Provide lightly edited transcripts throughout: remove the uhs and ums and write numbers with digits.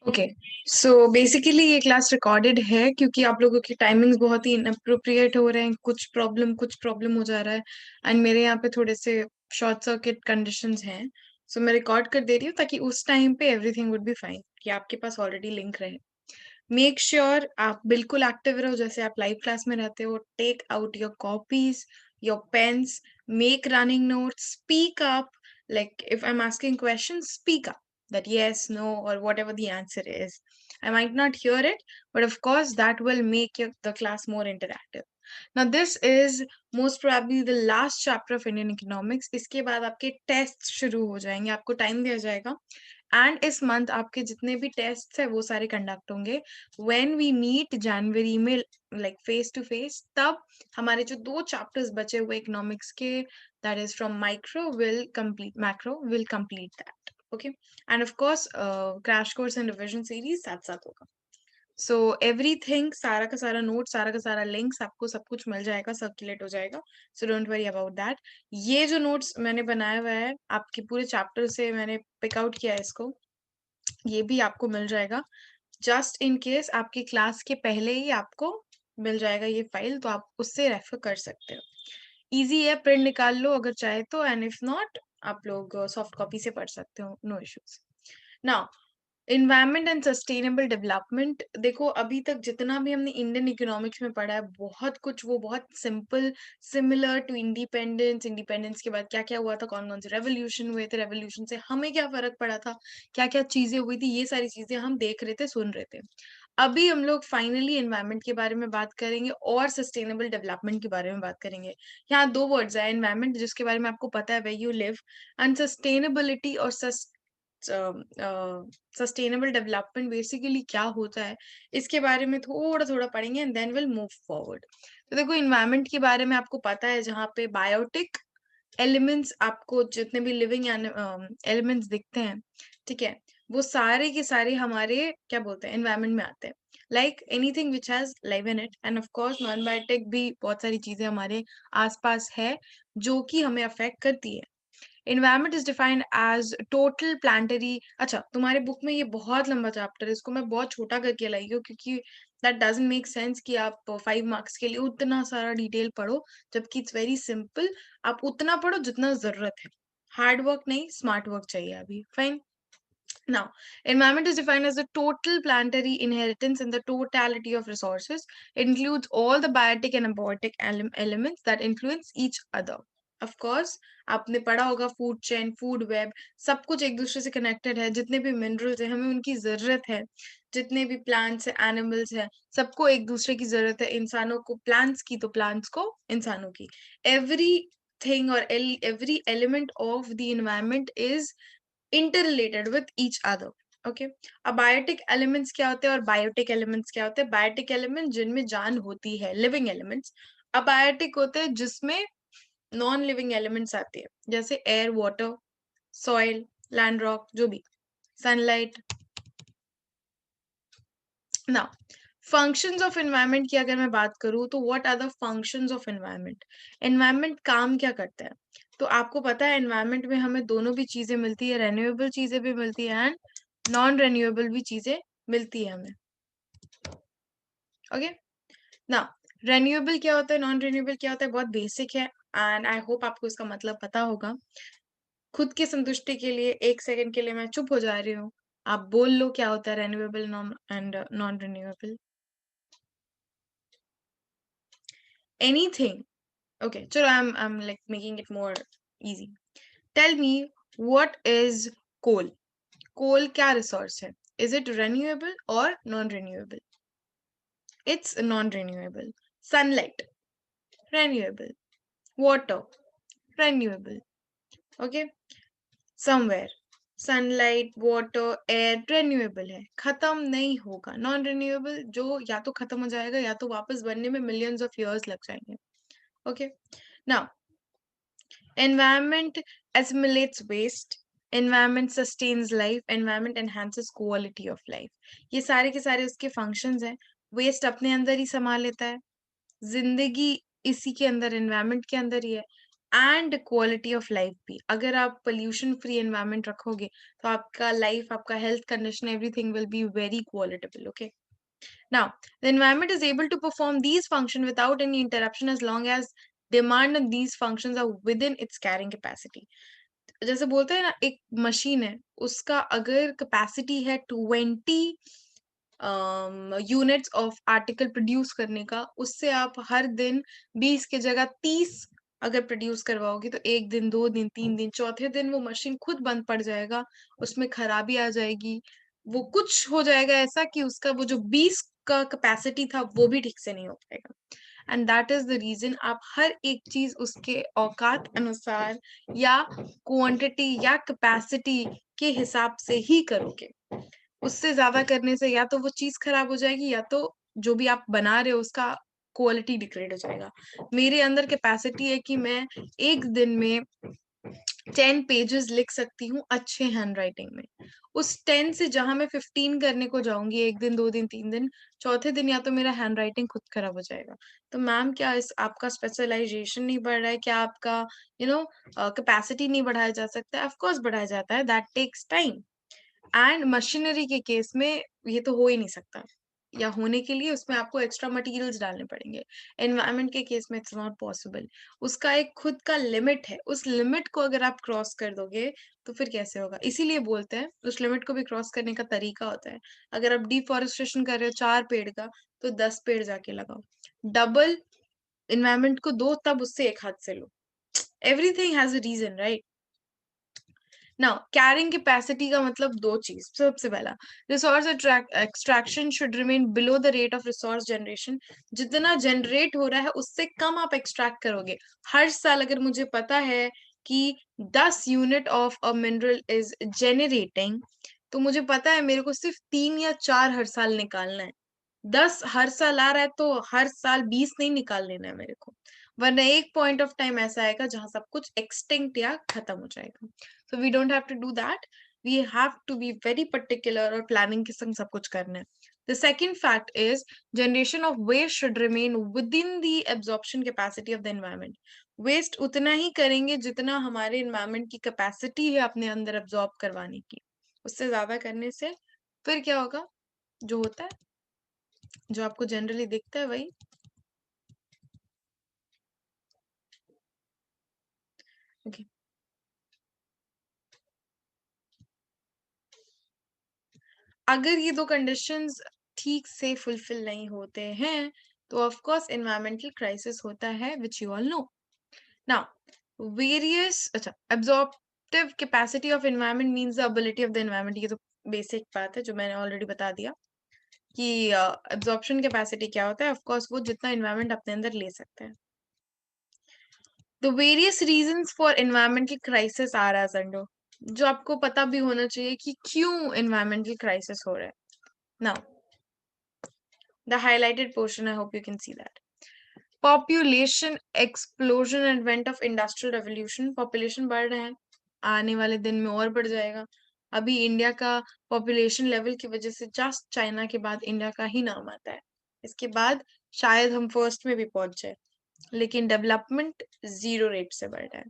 Okay. So basically ये class recorded है क्योंकि आप लोगों की टाइमिंग्स बहुत ही इनअप्रोप्रिएट हो रहे हैं, कुछ प्रॉब्लम हो जा रहा है एंड मेरे यहाँ पे थोड़े से शॉर्ट सर्किट कंडीशंस हैं। सो मैं रिकॉर्ड कर दे रही हूँ ताकि उस टाइम पे एवरीथिंग वुड बी फाइन, कि आपके पास ऑलरेडी लिंक रहे। मेक श्योर आप बिल्कुल एक्टिव रहो जैसे आप लाइव क्लास में रहते हो। Take out your copies, your pens, make running notes, speak up. Like if I'm asking questions, speak up that yes, no, or whatever the answer is. I might not hear it, but of course that will make the class more interactive. Now this is most probably the last chapter of Indian economics. इसके बाद आपके test शुरू हो जाएंगे, आपको time दिया जाएगा and इस मंथ आपके जितने भी टेस्ट है वो सारे कंडक्ट होंगे। व्हेन वी मीट जनवरी में लाइक फेस टू फेस, तब हमारे जो 2 चैप्टर्स बचे हुए इकोनॉमिक्स के, that is from macro will complete that. Okay, and of course crash course and revision series साथ साथ होगा। सो एवरीथिंग, सारा का सारा नोट, सारा का सारा लिंक्स, आपको सब कुछ मिल जाएगा, सर्कुलेट हो जाएगा। So don't worry about that. ये जो नोट्स मैंने बनाया हुआ है आपके पूरे चैप्टर से, मैंने पिक आउट किया है इसको, ये भी आपको मिल जाएगा। जस्ट इन केस आपकी क्लास के पहले ही आपको मिल जाएगा ये फाइल, तो आप उससे रेफर कर सकते हो। इजी है, प्रिंट निकाल लो अगर चाहे तो, एंड इफ नॉट आप लोग सॉफ्ट कॉपी से पढ़ सकते हो, no issues. Now environment and sustainable development, देखो अभी तक जितना भी हमने इंडियन इकोनॉमिक्स में पढ़ा है बहुत कुछ वो बहुत simple, similar to independence. Independence के बाद क्या क्या हुआ था, कौन कौन से रेवोल्यूशन हुए थे, रेवोल्यूशन से हमें क्या फर्क पड़ा था, क्या क्या चीजें हुई थी, ये सारी चीजें हम देख रहे थे, सुन रहे थे। अभी हम लोग फाइनली एनवायरनमेंट के बारे में बात करेंगे और सस्टेनेबल डेवलपमेंट के बारे में बात करेंगे। यहाँ 2 वर्ड्स है, एनवायरनमेंट जिसके बारे में आपको पता है way you live, and sustainability और सस्टेनेबल डेवलपमेंट बेसिकली क्या होता है इसके बारे में थोड़ा थोड़ा पढ़ेंगे and then will move forward. तो देखो इन्वायरमेंट के बारे में आपको पता है, जहाँ पे बायोटिक एलिमेंट्स, आपको जितने भी लिविंग एलिमेंट्स दिखते हैं, ठीक है, वो सारे के सारे हमारे क्या बोलते हैं एनवायरमेंट में आते हैं। Like anything which has live in it, and of course non biotic भी बहुत सारी चीजें हमारे आसपास है जो कि हमें अफेक्ट करती है। Environment is defined as total planetary. अच्छा, तुम्हारे बुक में ये बहुत लंबा चैप्टर है, इसको मैं बहुत छोटा करके लाई हूँ क्योंकि दैट डजंट मेक सेंस कि आप 5 मार्क्स के लिए उतना सारा डिटेल पढ़ो, जबकि इट्स वेरी सिंपल। आप उतना पढ़ो जितना जरूरत है, हार्ड वर्क नहीं, स्मार्ट वर्क चाहिए अभी। Fine. Now, environment is defined as the total planetary inheritance and the totality of resources. It includes all the biotic and abiotic elements that influence each other. Of course, आपने पढ़ा होगा food chain, food web, सब कुछ एक दूसरे से connected है। जितने भी मिनरल्स है हमें उनकी जरूरत है, जितने भी प्लांट्स है, एनिमल्स है, सबको एक दूसरे की जरूरत है। इंसानों को प्लांट्स की, तो प्लांट्स को इंसानों की। एवरी थिंग और every element of the environment is interrelated with each other. Okay, abiotic elements क्या होते हैं और बायोटिक एलिमेंट्स क्या होते हैं? बायोटिक एलिमेंट जिनमें जान होती है, लिविंग एलिमेंट्स। अबायोटिक होते हैं जिसमें नॉन लिविंग एलिमेंट्स आते हैं, जैसे air, water, soil, land, rock, जो भी, sunlight. Now functions of environment की अगर मैं बात करूं तो what are the functions of environment? Environment काम क्या करता है? तो आपको पता है एनवायरनमेंट में हमें दोनों भी चीजें मिलती है, रेन्यूएबल चीजें भी मिलती है एंड नॉन रेन्यूएबल भी चीजें मिलती है हमें। ओके, ना रेन्यूएबल क्या होता है, नॉन रेन्यूएबल क्या होता है, बहुत बेसिक है एंड आई होप आपको इसका मतलब पता होगा। खुद की संतुष्टि के लिए 1 सेकंड के लिए मैं चुप हो जा रही हूँ, आप बोल लो क्या होता है renewable and non renewable, anything. Okay, so I'm like making it more easy. Tell me, what is coal? Coal क्या resource है? Is it renewable or non-renewable? It's non-renewable. Sunlight, renewable. Water, renewable. Okay, somewhere. Sunlight, water, air renewable है, खत्म नहीं होगा। Non renewable जो या तो खत्म हो जाएगा या तो वापस बनने में मिलियंस ऑफ इयर्स लग जाएंगे। Okay, now environment assimilates waste, environment sustains life, environment enhances quality of life। ये सारे के सारे उसके फंक्शंस हैं। वेस्ट अपने अंदर ही समा लेता है, जिंदगी इसी के अंदर, एनवायरनमेंट के अंदर ही है, एंड क्वालिटी ऑफ लाइफ भी। अगर आप पोल्यूशन फ्री एनवायरनमेंट रखोगे तो आपका लाइफ, आपका health condition, everything will be very qualitable. Okay, now the environment is able to perform these functions without any interruption as long as demand on these functions are within its carrying capacity. जैसे बोलते हैं ना, एक machine है, उसका अगर capacity है 20 units of article produce करने का, उससे आप हर दिन 20 की जगह 30 अगर प्रोड्यूस करवाओगे तो 1 दिन, 2 दिन, 3 दिन, चौथे दिन वो मशीन खुद बंद पड़ जाएगा, उसमें खराबी आ जाएगी, वो कुछ हो जाएगा ऐसा कि उसका वो जो 20 का कैपेसिटी था वो भी ठीक से नहीं हो पाएगा। And that is the reason आप हर एक चीज उसके औकात अनुसार या क्वांटिटी या कैपेसिटी के हिसाब से ही करोगे। उससे ज़्यादा करने से या तो वो चीज़ खराब हो जाएगी या तो जो भी आप बना रहे हो उसका क्वालिटी डिग्रेड हो जाएगा। मेरे अंदर कैपेसिटी है कि मैं 1 दिन में 10 पेजेस लिख सकती हूँ अच्छे हैंडराइटिंग में। उस 10 से जहाँ मैं 15 करने को जाऊँगी 1 दिन, 2 दिन, 3 दिन, चौथे दिन या तो मेरा हैंडराइटिंग खुद खराब हो जाएगा। तो मैम क्या इस आपका स्पेशलाइज़ेशन नहीं बढ़ रहा है? क्या आपका कैपेसिटी नहीं बढ़ाया जा सकता है? ऑफ कोर्स बढ़ाया जाता है, that takes time. And machinery के केस में ये तो हो ही नहीं सकता, या होने के लिए उसमें आपको एक्स्ट्रा मटेरियल्स डालने पड़ेंगे। एनवायरनमेंट के केस में इट्स नॉट पॉसिबल। उसका एक खुद का लिमिट है, उस लिमिट को अगर आप क्रॉस कर दोगे तो फिर कैसे होगा? इसीलिए बोलते हैं उस लिमिट को भी क्रॉस करने का तरीका होता है। अगर आप डिफॉरेस्टेशन कर रहे हो 4 पेड़ का, तो 10 पेड़ जाके लगाओ। डबल एनवायरनमेंट को दो, तब उससे एक हाथ से लो। Everything has a reason, right? Now carrying capacity का मतलब दो चीज। सबसे पहला, resource extraction should remain below the rate of resource generation. जितना जनरेट हो रहा है उससे कम आप एक्सट्रैक्ट करोगे। हर साल अगर मुझे पता है कि 10 unit of a mineral is generating, तो मुझे पता है मेरे को सिर्फ 3 या 4 हर साल निकालना है। 10 हर साल आ रहा है तो हर साल 20 नहीं निकाल लेना है मेरे को, वरना एक पॉइंट ऑफ टाइम ऐसा आएगा जहां सब कुछ एक्सटिंक्ट या खत्म हो जाएगा। So we don't have to do that. We have to be very particular और planning के संग सब कुछ करना है। The second fact is generation of waste should remain within the absorption capacity of the environment. Waste उतना ही करेंगे जितना हमारे environment की capacity है अपने अंदर absorb करवाने की। उससे ज्यादा करने से फिर क्या होगा? जो होता है, जो आपको जनरली दिखता है वही। Okay. अगर ये दो कंडीशंस ठीक से फुलफिल नहीं होते हैं तो ऑफ कोर्स एनवायरमेंटल क्राइसिस होता है, which you all know. Now various, अच्छा, absorptive capacity of environment means the ability of the environment. ये तो बेसिक बात है जो मैंने ऑलरेडी बता दिया कि एब्जॉर्प्शन कैपेसिटी क्या होता है। ऑफ कोर्स वो जितना एनवायरनमेंट अपने अंदर ले सकते हैं। The various reasons for environmental crisis are as under, जो आपको पता भी होना चाहिए कि क्यों एनवायरमेंटल क्राइसिस हो रहा है। Now the highlighted portion, I hope you can see that. Population explosion, advent of industrial revolution. Population बढ़ रहा है, आने वाले दिन में और बढ़ जाएगा। अभी इंडिया का पॉपुलेशन लेवल की वजह से जस्ट चाइना के बाद इंडिया का ही नाम आता है। इसके बाद शायद हम फर्स्ट में भी पहुंच जाए, लेकिन डेवलपमेंट जीरो रेट से बढ़ रहा है।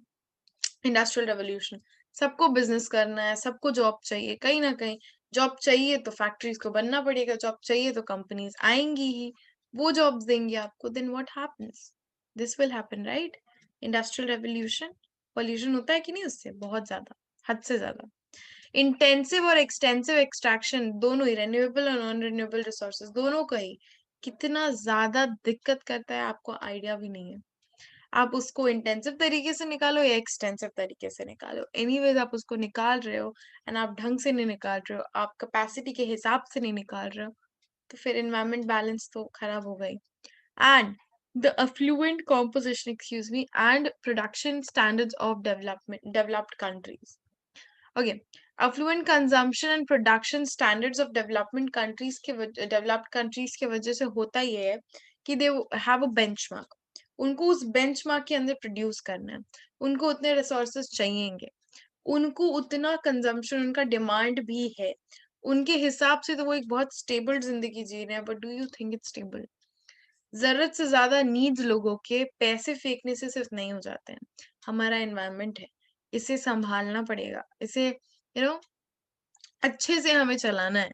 इंडस्ट्रियल रेवोल्यूशन, सबको बिजनेस करना है, सबको जॉब चाहिए, कहीं ना कहीं जॉब चाहिए तो फैक्ट्रीज को बनना पड़ेगा, जॉब चाहिए तो कंपनीज आएंगी ही, वो जॉब्स देंगे आपको। Then what happens? This will happen, right? Industrial revolution, pollution होता है कि नहीं उससे? बहुत ज्यादा, हद से ज्यादा। इंटेंसिव और एक्सटेंसिव एक्सट्रैक्शन, दोनों ही, रेन्यूएबल और नॉन रेन्यूएबल रिसोर्सेज, दोनों का ही कितना ज्यादा दिक्कत करता है आपको आइडिया भी नहीं है। आप उसको इंटेंसिव तरीके से निकालो या एक्सटेंसिव तरीके से निकालो, एनीवेज आप उसको निकाल रहे हो एंड आप ढंग से नहीं निकाल रहे हो, आप कैपेसिटी के हिसाब से नहीं निकाल रहे हो, तो फिर एनवायरमेंट बैलेंस तो खराब हो गई। And the affluent composition, excuse me, and production standards of developed countries. Okay, affluent consumption and production standards of developed countries के वजह से होता ये है कि they have a benchmark. उनको उस बेंचमार्क के अंदर प्रोड्यूस करना है, उनको उतने रिसोर्सेज चाहिएंगे, उनको उतना कंजम्पशन, उनका डिमांड भी है। उनके हिसाब से तो वो एक बहुत स्टेबल जिंदगी जी रहे हैं, but do you think it's stable? जरूरत से ज्यादा नीड्स लोगों के पैसे फेंकने से सिर्फ नहीं हो जाते हैं। हमारा एनवायरनमेंट है, इसे संभालना पड़ेगा, इसे अच्छे से हमें चलाना है।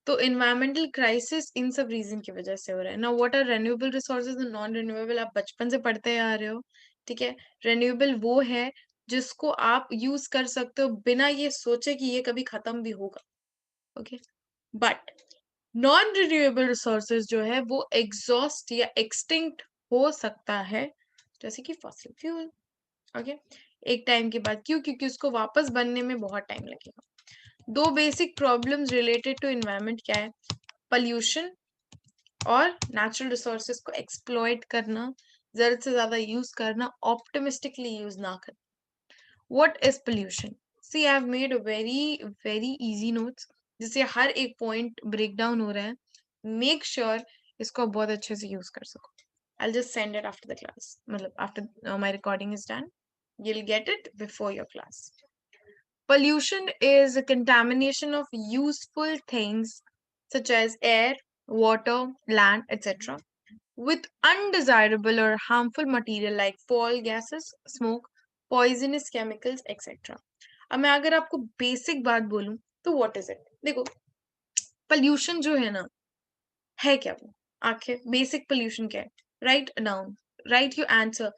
तो एनवायरमेंटल क्राइसिस इन सब रीजन की वजह से हो रहा है ना। What are renewable resources and non renewable, आप बचपन से पढ़ते आ रहे हो, ठीक है। रेन्यूएबल वो है जिसको आप यूज कर सकते हो बिना ये सोचे कि ये कभी खत्म भी होगा, okay. But non renewable resources जो है वो एग्जॉस्ट या एक्सटिंक्ट हो सकता है, जैसे कि फॉसिल फ्यूल, ओके। एक टाइम के बाद, क्यों? क्योंकि उसको वापस बनने में बहुत टाइम लगेगा। दो basic problems related to environment क्या है? पॉल्यूशन और नेचुरल रिसोर्सेज को एक्सप्लॉइट करना, जरूरत से ज्यादा यूज करना, ऑप्टिमिस्टिकली यूज ना करना। What is pollution? See I have made a very very easy notes, जिससे हर एक पॉइंट ब्रेक डाउन हो रहा है। मेक श्योर इसको आप बहुत अच्छे से यूज कर सको। I'll just send it after the class. मतलब after my recording is done, you'll get it before your class. Pollution is a contamination of useful things such as air, water, land, etc. with undesirable or harmful material like foul gases, smoke, poisonous chemicals, etc. अब मैं अगर आपको basic बात बोलूं तो what is it? देखो, pollution जो है ना, है क्या वो? आखिर बेसिक पोल्यूशन क्या है? Write down, write your answer.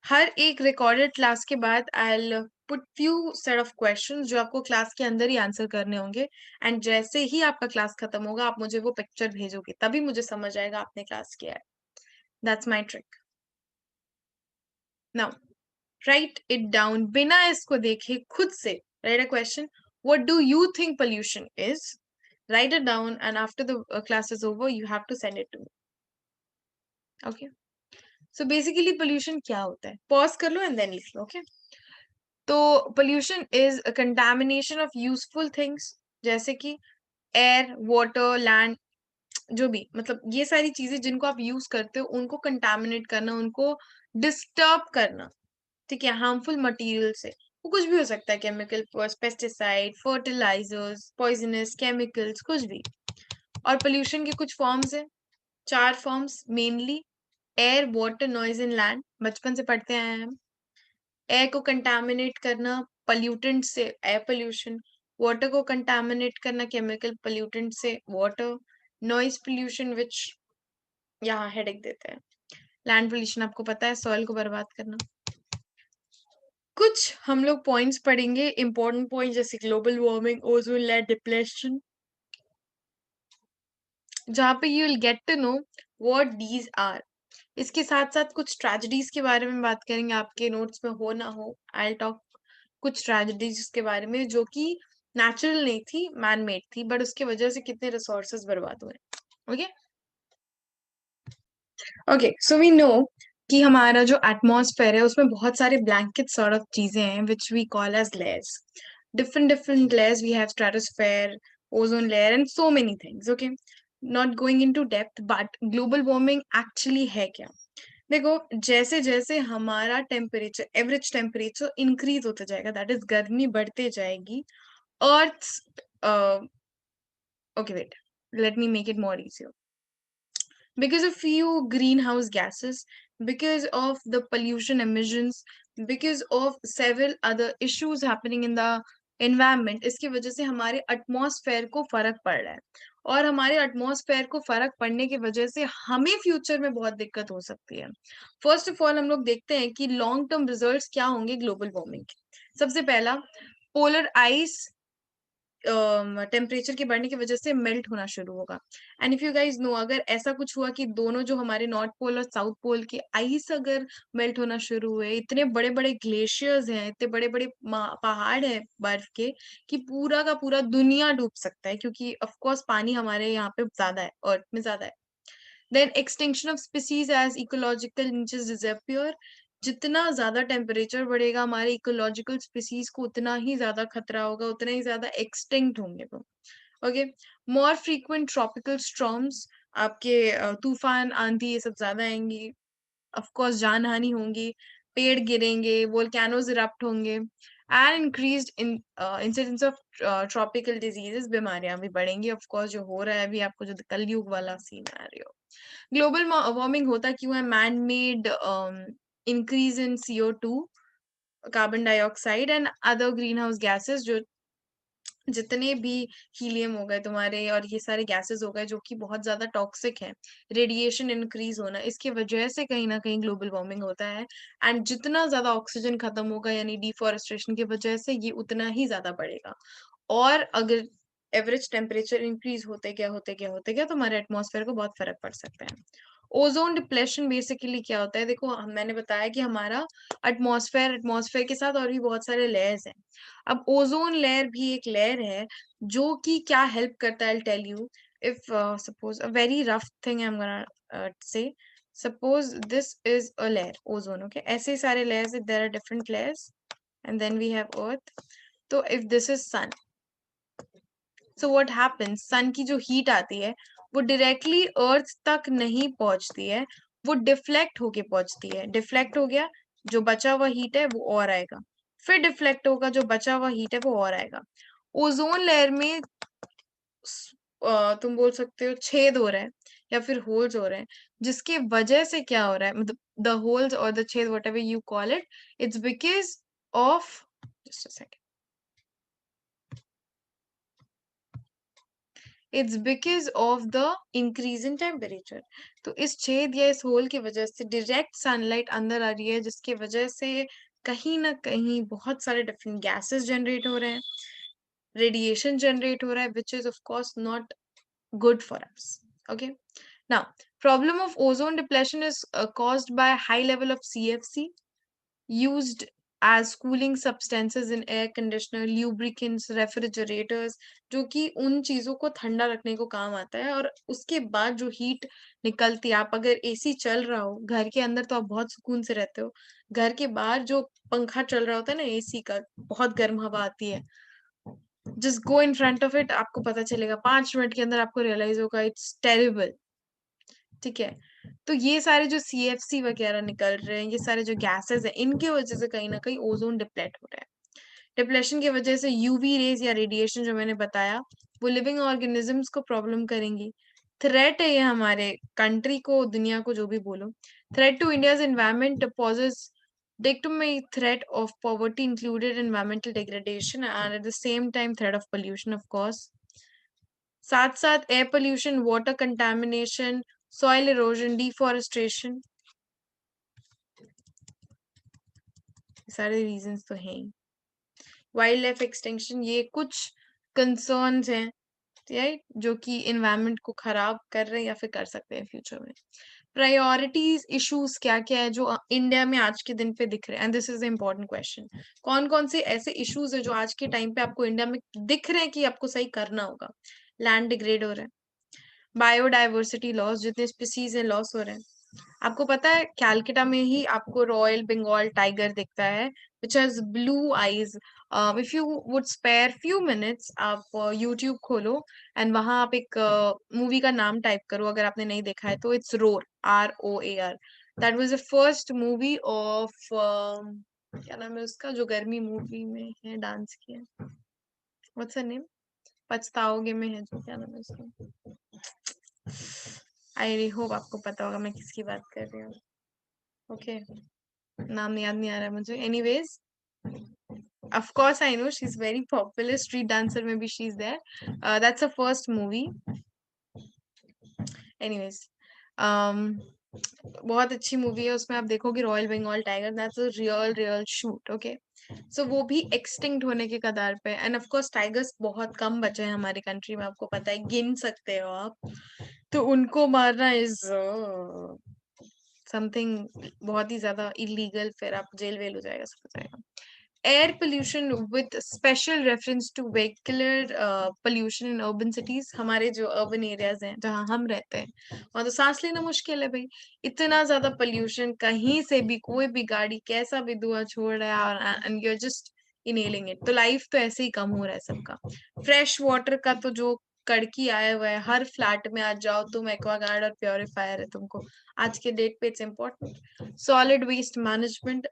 हर एक रिकॉर्डेड क्लास के बाद I will put few set of questions जो आपको क्लास के अंदर ही आंसर करने होंगे, एंड जैसे ही आपका क्लास खत्म होगा आप मुझे वो पिक्चर भेजोगे, तभी मुझे समझ आएगा आपने क्लास किया है। That's my trick. Now write it down, बिना इसको देखे खुद से write a question, what do you think pollution is? Write it down and after the class is over you have to send it to me, okay. So basically pollution क्या होता है? Pause कर लो एंड देन लिख लो, okay. तो pollution is a contamination of useful things, जैसे कि एयर, वाटर, लैंड, जो भी, मतलब ये सारी चीजें जिनको आप यूज करते हो उनको कंटामिनेट करना, उनको डिस्टर्ब करना, ठीक है, हार्मफुल मटेरियल से। वो कुछ भी हो सकता है, chemical, pesticide, fertilizers, poisonous chemicals, कुछ भी। और पोल्यूशन के कुछ फॉर्म्स है, 4 forms mainly: air, water, noise and land, बचपन से पढ़ते आए हैं हम। एयर को कंटामिनेट करना पॉल्यूटेंट से, एयर पोल्यूशन। वाटर को कंटामिनेट करना केमिकल पोल्यूटेंट से, वाटर। नॉइज पोल्यूशन विच यहाँ हेडेक देता है। लैंड पोल्यूशन आपको पता है, सॉइल को बर्बाद करना। कुछ हम लोग पॉइंट्स पढ़ेंगे, इंपॉर्टेंट पॉइंट, जैसे global warming, ozone layer depletion, जहाँ पे you will get to know what these are. इसके साथ साथ कुछ ट्रेजेडीज के बारे में बात करेंगे, आपके नोट्स में हो ना हो, आई टॉक कुछ ट्रेजेडीज के बारे में जो कि नेचुरल नहीं थी, मैन मेड थी, बट उसकी वजह से कितने रिसोर्सेज बर्बाद हुए। Okay okay, so we know कि हमारा जो एटमॉस्फेयर है उसमें बहुत सारे ब्लैंकेट सॉर्ट ऑफ चीजें हैं which we call as layers. Different different layers we have, stratosphere, ozone layer and so many things, okay. Not going into depth, but global warming actually है क्या? देखो, जैसे जैसे हमारा टेम्परेचर, एवरेज टेम्परेचर इंक्रीज होते जाएगा, दैट इज गर्मी बढ़ते जाएगी, अर्थ, okay, wait, let me make it more easier. Because of few greenhouse gases, because of the pollution emissions, because of several other issues happening in the environment, इसकी वजह से हमारे atmosphere को फर्क पड़ रहा है। और हमारे एटमॉस्फेयर को फर्क पड़ने की वजह से हमें फ्यूचर में बहुत दिक्कत हो सकती है। फर्स्ट ऑफ ऑल हम लोग देखते हैं कि लॉन्ग टर्म रिजल्ट्स क्या होंगे ग्लोबल वार्मिंग के। सबसे पहला, पोलर आइस टेम्परेचर के बढ़ने की वजह से मेल्ट होना शुरू होगा। And if you guys know, अगर ऐसा कुछ हुआ कि दोनों जो हमारे नॉर्थ पोल और साउथ पोल की आइस अगर मेल्ट होना शुरू हुए, इतने बड़े बड़े ग्लेशियर्स हैं, इतने बड़े बड़े पहाड़ है बर्फ के, कि पूरा का पूरा दुनिया डूब सकता है, क्योंकि ऑफ कोर्स पानी हमारे यहाँ पे ज्यादा है, अर्थ में ज्यादा है। Then extinction of species as ecological niches disappear, जितना ज्यादा टेम्परेचर बढ़ेगा हमारे इकोलॉजिकल स्पीसीज को उतना ही ज्यादा खतरा होगा, उतना ही ज्यादा एक्सटिंक्ट होंगे वो, ओके। मोर फ्रीक्वेंट ट्रॉपिकल स्टॉर्म्स, आपके तूफान, आंधी, ये सब ज्यादा आएंगी, ऑफ कोर्स जान हानि होंगी, पेड़ गिरेंगे, वोल्केनोज इरप्ट होंगे, and increased in incidence of tropical diseases, बीमारियां भी बढ़ेंगी, ऑफ कोर्स जो हो रहा है अभी, आपको जो कलयुग वाला सीन आ रही हो। ग्लोबल वार्मिंग होता क्यों है? Man made increase in CO2, carbon dioxide and other green house gases, जो जितने भी हीलियम हो गए तुम्हारे और ये सारे गैसेस हो गए जो कि बहुत ज्यादा टॉक्सिक हैं, रेडिएशन इंक्रीज होना, इसके वजह से कहीं ना कहीं ग्लोबल वार्मिंग होता है। एंड जितना ज्यादा ऑक्सीजन खत्म होगा यानी डिफॉरेस्टेशन की वजह से ये उतना ही ज्यादा बढ़ेगा। और अगर एवरेज टेम्परेचर इंक्रीज होते क्या तो हमारे एटमॉस्फेयर को बहुत फर्क पड़ सकता है। ओजोन डिप्लेशन बेसिकली क्या होता है? देखो मैंने बताया कि हमारा एटमॉस्फेयर के साथ और भी बहुत सारे लेयर्स हैं। अब ओजोन लेयर भी एक लेयर है जो कि क्या हेल्प करता है, tell you. If suppose a very rough thing I am gonna say, suppose this is a layer ozone, okay, ऐसे सारे layers, there are different layers and then we have earth. तो if this is sun, so what happens, sun की जो heat आती है वो directly अर्थ तक नहीं पहुंचती है, वो डिफ्लेक्ट होके पहुंचती है। डिफ्लेक्ट हो गया, जो बचा हुआ हीट है वो और आएगा, फिर डिफ्लेक्ट होगा, जो बचा हुआ हीट है वो और आएगा। ओजोन लेयर में तुम बोल सकते हो छेद हो रहा है या फिर होल्स हो रहे हैं, जिसके वजह से क्या हो रहा है, मतलब द होल्स और द छेद, what ever you call it, it's because of, just a second, it's because of the increase in temperature. तो इस छेद या इस होल की वजह से डायरेक्ट सनलाइट अंदर आ रही है, जिसकी वजह से कहीं ना कहीं बहुत सारे डिफरेंट गैसेस जनरेट हो रहे हैं, रेडिएशन जनरेट हो रहा है, which is of course not good for us. Okay. Now, problem of ozone depletion is caused by high level of CFC used as cooling substances in air conditioner, lubricants, refrigerators, जो कि उन चीजों को ठंडा रखने को काम आता है। और उसके बाद जो हीट निकलती है, आप अगर एसी चल रहा हो घर के अंदर तो आप बहुत सुकून से रहते हो, घर के बाहर जो पंखा चल रहा होता है ना एसी का, बहुत गर्म हवा आती है, just go in front of it, आपको पता चलेगा 5 मिनट के अंदर, आपको रियलाइज होगा इट्स टेरिबल। ठीक है। तो ये सारे जो CFC वगैरह निकल रहे हैं, ये सारे जो गैसेस हैं, इनके वजह से कहीं ना कहीं ओजोन डिप्लेट हो रहा है। डिप्लेशन की वजह से यूवी रेज या रेडिएशन जो मैंने बताया, वो लिविंग ऑर्गेनिजम्स को प्रॉब्लम करेंगी। थ्रेट है ये हमारे कंट्री को, दुनिया को, जो भी बोलो। Threat to India's environment poses dictate threat of poverty included environmental degradation and at the same time threat of pollution of course, साथ साथ air pollution, water contamination, soil erosion, deforestation, सारे रीजंस तो हैं ही। वाइल्ड लाइफ एक्सटेंशन, ये कुछ concerns हैं, right, जो कि इन्वायरमेंट को खराब कर रहे हैं या फिर कर सकते हैं फ्यूचर में। प्रायोरिटीज इश्यूज क्या क्या है जो इंडिया में आज के दिन पे दिख रहे हैं, and this is the important question. कौन कौन से ऐसे इश्यूज है जो आज के टाइम पे आपको इंडिया में दिख रहे हैं कि आपको सही करना होगा? लैंड डिग्रेड हो रहा है, बायोडाइवर्सिटी लॉस, जितने स्पीसीज है लॉस हो रहे हैं। आपको पता है कैलकाटा में ही आपको रॉयल बंगाल टाइगर दिखता है which has blue eyes. If you would spare few minutes, आप यूट्यूब खोलो एंड वहां आप एक मूवी का नाम टाइप करो, अगर आपने नहीं देखा है तो, it's roar, ROAR। That was the first movie of, क्या नाम है उसका जो गर्मी मूवी में है डांस किया, व्हाट्स हर नेम, पछताओगे में है जो, क्या नाम है उसका, आई होप आपको पता होगा मैं किसकी बात कर रही हूँ। ओके, नाम याद नहीं आ रहा है मुझे। Anyways, of course I know she's very popular, street dancer में भी she's there. That's her first movie. Anyways, um, बहुत अच्छी मूवी है, उसमें आप देखोगे royal Bengal tiger, that's a real shoot. Okay, so वो भी एक्सटिंक्ट होने के कगार पे, एंड ऑफ कोर्स टाइगर्स बहुत कम बचे हैं हमारी कंट्री में, आपको पता है, गिन सकते हो आप। तो उनको मारना इज समथिंग बहुत ही ज्यादा इलीगल, फिर आप जेल वेल हो जाएगा, सब हो जाएगा। Air pollution with special reference to vehicular pollution in urban cities, हमारे जो अर्बन एरियाज हैं जहाँ हम रहते हैं वहाँ तो सांस लेना मुश्किल है भाई, इतना ज्यादा पोल्यूशन, कहीं से भी कोई भी गाड़ी कैसा भी धुआं छोड़ रहा है, और and you are just inhaling it, तो लाइफ तो ऐसे ही कम हो रहा है सबका। फ्रेश वाटर का तो जो कड़की आया हुआ है, हर फ्लैट में आ जाओ तुम, एक्वागार्ड और प्योरीफायर है तुमको, आज के डेट पे it's important. Solid waste management,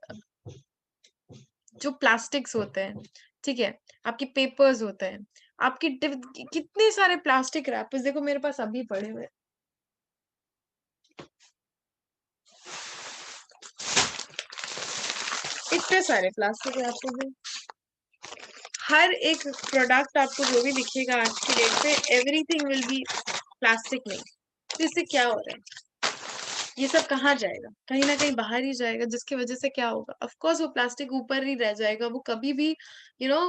जो प्लास्टिक्स होते हैं, ठीक है, आपके पेपर्स होते हैं, आपकी कितने सारे प्लास्टिक रैपर्स देखो मेरे पास अभी पड़े हुए, इतने सारे प्लास्टिक है आपको भी, हर एक प्रोडक्ट आपको जो भी दिखेगा आज की डेट पे एवरीथिंग विल बी प्लास्टिक में। तो इससे क्या हो रहा है, ये सब कहाँ जाएगा, कहीं ना कहीं बाहर ही जाएगा, जिसकी वजह से क्या होगा, ऑफ कोर्स वो प्लास्टिक ऊपर ही रह जाएगा, वो कभी भी यू नो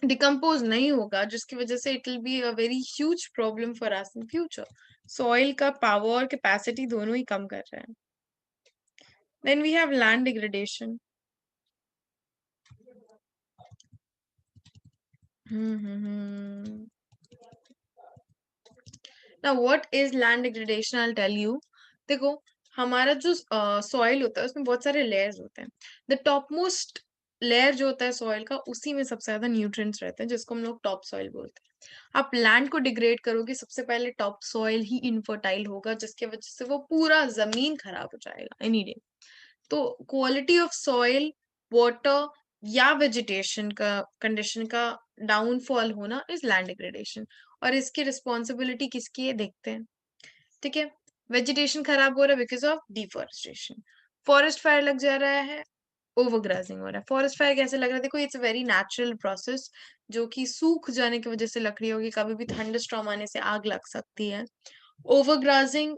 डिकम्पोज नहीं होगा, जिसकी वजह से it will be a very huge problem for us in future. Soil का पावर और कैपेसिटी दोनों ही कम कर रहे हैं। Then we have land degradation. Hmm. Now what is land degradation? I'll tell you. देखो, हमारा जो सॉइल होता है उसमें बहुत सारे लेयर्स होते हैं। द टॉप मोस्ट लेयर जो होता है सॉइल का, उसी में सबसे ज्यादा न्यूट्रिएंट्स रहते हैं, जिसको हम लोग टॉप सॉइल बोलते हैं। आप लैंड को डिग्रेड करोगे, सबसे पहले टॉप सॉइल ही इनफर्टाइल होगा, जिसके वजह से वो पूरा जमीन खराब हो जाएगा एनी डे। तो क्वालिटी ऑफ सॉइल, वाटर या वेजिटेशन का कंडीशन का डाउनफॉल होना इज लैंड डिग्रेडेशन। और इसकी रिस्पॉन्सिबिलिटी किसकी है देखते हैं। ठीक है, वेजिटेशन खराब हो रहा है because of deforestation, forest fire लग जा रहा है, ओवर ग्रासिंग हो रहा है। फॉरेस्ट फायर कैसे लग रहा है, देखो it's a very natural process, जो कि सूख जाने की वजह से लकड़ी होगी, कभी भी थंडर स्टॉर्म आने से आग लग सकती है। ओवर ग्रासिंग,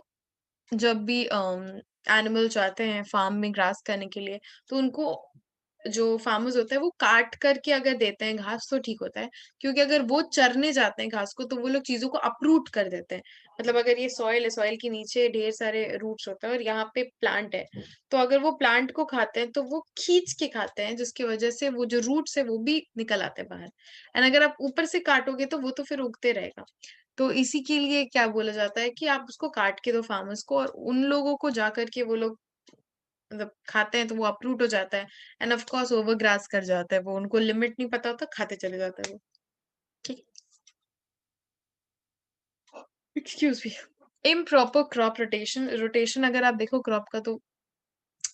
जब भी एनिमल्स आते हैं फार्म में ग्रास करने के लिए, तो उनको जो फार्मर्स होता है वो काट करके अगर देते हैं घास तो ठीक होता है, क्योंकि अगर वो चरने जाते हैं घास को तो वो लोग चीजों को अपरूट कर देते हैं। मतलब अगर ये सॉइल है, सॉइल के नीचे ढेर सारे रूट्स होते हैं और यहाँ पे प्लांट है, तो अगर वो प्लांट को खाते हैं तो वो खींच के खाते हैं, जिसकी वजह से वो जो रूट्स है वो भी निकल आते हैं बाहर। एंड अगर आप ऊपर से काटोगे तो वो तो फिर उगते रहेगा। तो इसी के लिए क्या बोला जाता है कि आप उसको काट के दो फार्मर्स को, और उन लोगों को जाकर के वो लोग मतलब खाते हैं तो वो अप्रूट हो जाता है। And of course over grass कर जाता है वो, उनको लिमिट नहीं पता होता, खाते चले जाता है वो। ठीक, excuse me. Improper crop rotation, rotation अगर आप देखो क्रॉप का, तो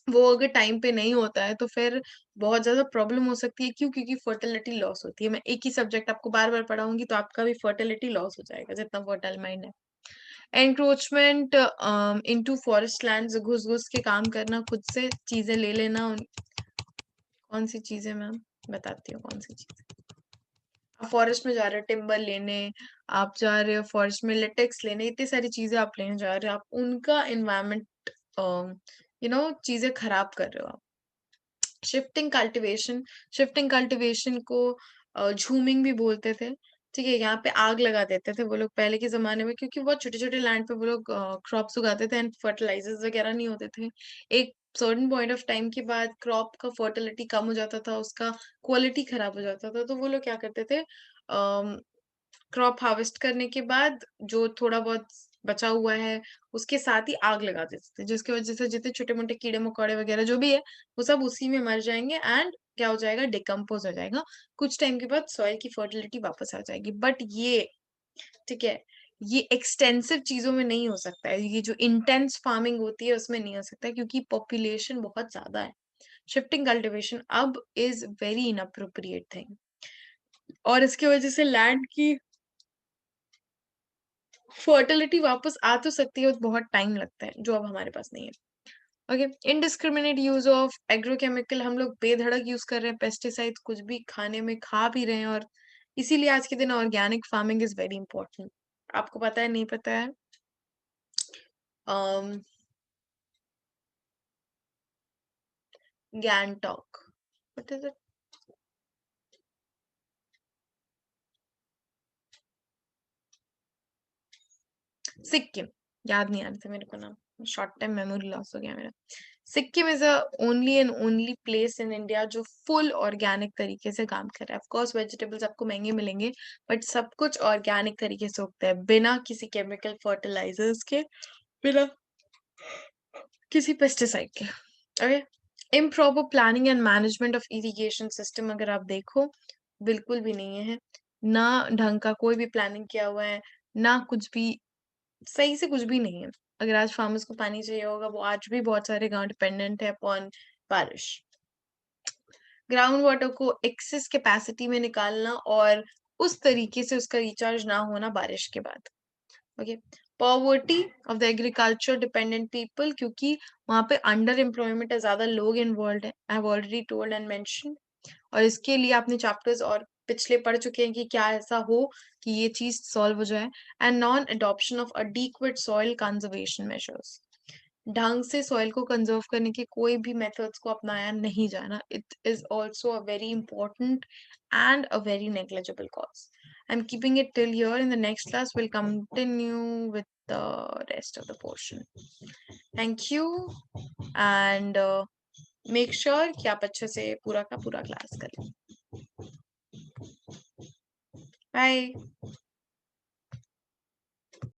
वो अगर टाइम पे नहीं होता है तो फिर बहुत ज्यादा प्रॉब्लम हो सकती है। क्यों? क्योंकि फर्टिलिटी लॉस होती है। मैं एक ही सब्जेक्ट आपको बार बार पढ़ाऊंगी तो आपका भी फर्टिलिटी लॉस हो जाएगा, जितना फर्टाइल माइंड है। एंक्रोचमेंट इनटू फॉरेस्ट लैंड्स, घुस घुस के काम करना, खुद से चीजें ले लेना। कौन सी चीजें मैम, बताती हूँ कौन सी चीजें। आप फॉरेस्ट में जा रहे हो टिम्बर लेने, आप जा रहे हो फॉरेस्ट में लेटेक्स लेने, इतनी सारी चीजें आप लेने जा रहे हो, आप उनका एनवायरमेंट चीजें खराब कर रहे हो आप। शिफ्टिंग कल्टीवेशन, शिफ्टिंग कल्टीवेशन को झूमिंग भी बोलते थे। ठीक है, यहाँ पे आग लगा देते थे वो लोग पहले के जमाने में, क्योंकि बहुत छोटे छोटे लैंड पे वो लोग क्रॉप्स उगाते थे एंड फर्टिलाइजर्स वगैरह नहीं होते थे। एक सर्टेन पॉइंट ऑफ टाइम के बाद क्रॉप का फर्टिलिटी कम हो जाता था, उसका क्वालिटी खराब हो जाता था, तो वो लोग क्या करते थे, क्रॉप हार्वेस्ट करने के बाद जो थोड़ा बहुत बचा हुआ है उसके साथ ही आग लगा देते थे, जिसकी वजह से जितने छोटे मोटे कीड़े मकोड़े वगैरह जो भी है वो सब उसी में मर जाएंगे एंड क्या हो जाएगा, डिकम्पोज हो जाएगा। कुछ टाइम के बाद सॉइल की फर्टिलिटी वापस आ जाएगी। बट ये, ठीक है, ये एक्सटेंसिव चीजों में नहीं हो सकता है, ये जो इंटेंस फार्मिंग होती है उसमें नहीं हो सकता है, क्योंकि पॉपुलेशन बहुत ज्यादा है। शिफ्टिंग कल्टीवेशन अब इज वेरी इनअप्रोप्रिएट थिंग, और इसकी वजह से लैंड की फर्टिलिटी वापस आ तो सकती है, बहुत टाइम लगता है, जो अब हमारे पास नहीं है। Okay, indiscriminate use of agrochemical, हम लोग बेधड़क यूज कर रहे हैं पेस्टिसाइड्स, कुछ भी खाने में खा भी रहे हैं। और इसीलिए आज के दिन organic farming is very important. आपको पता है नहीं पता है, Gangtok, what is it, Sikkim, याद नहीं आ रहा था मेरे को नाम, शॉर्ट टाइम मेमोरी लॉस हो गया मेरा। Sikkim is a only and only place in India जो फुल ऑर्गेनिक तरीके से काम कर रहा है। ऑफ कोर्स वेजिटेबल्स आपको महंगे मिलेंगे, बट सब कुछ ऑर्गेनिक तरीके से उगता है, बिना किसी केमिकल फर्टिलाइजर्स के, बिना किसी पेस्टिसाइड के। Okay, improper planning and management of irrigation system अगर आप देखो, बिल्कुल भी नहीं है। ना ढंग का कोई भी प्लानिंग किया हुआ है, ना कुछ भी सही से, कुछ भी नहीं है। अगर आज फार्मर्स को पानी चाहिए होगा, वो आज भी बहुत सारे गांव डिपेंडेंट है अपॉन बारिश। ग्राउंड वाटर को एक्सेस कैपेसिटी में निकालना और उस तरीके से उसका रिचार्ज ना होना बारिश के बाद। Okay, poverty of the agriculture dependent people, क्योंकि वहां पे अंडर एम्प्लॉयमेंट है, ज्यादा लोग इन्वॉल्व है, I have already told and mention. और इसके लिए आपने चैप्टर्स और पिछले पढ़ चुके हैं कि क्या ऐसा हो कि ये चीज सॉल्व हो जाए। And non adoption of adequate soil conservation measures, ढंग से सॉइल को कंजर्व करने के कोई भी मेथड्स को अपनाया नहीं जाना, it is also a very important and a very negligible cause. I am keeping it till here, in the next class will continue with the rest of the portion. Thank you and make sure कि आप अच्छे से पूरा का पूरा class करें। Bye.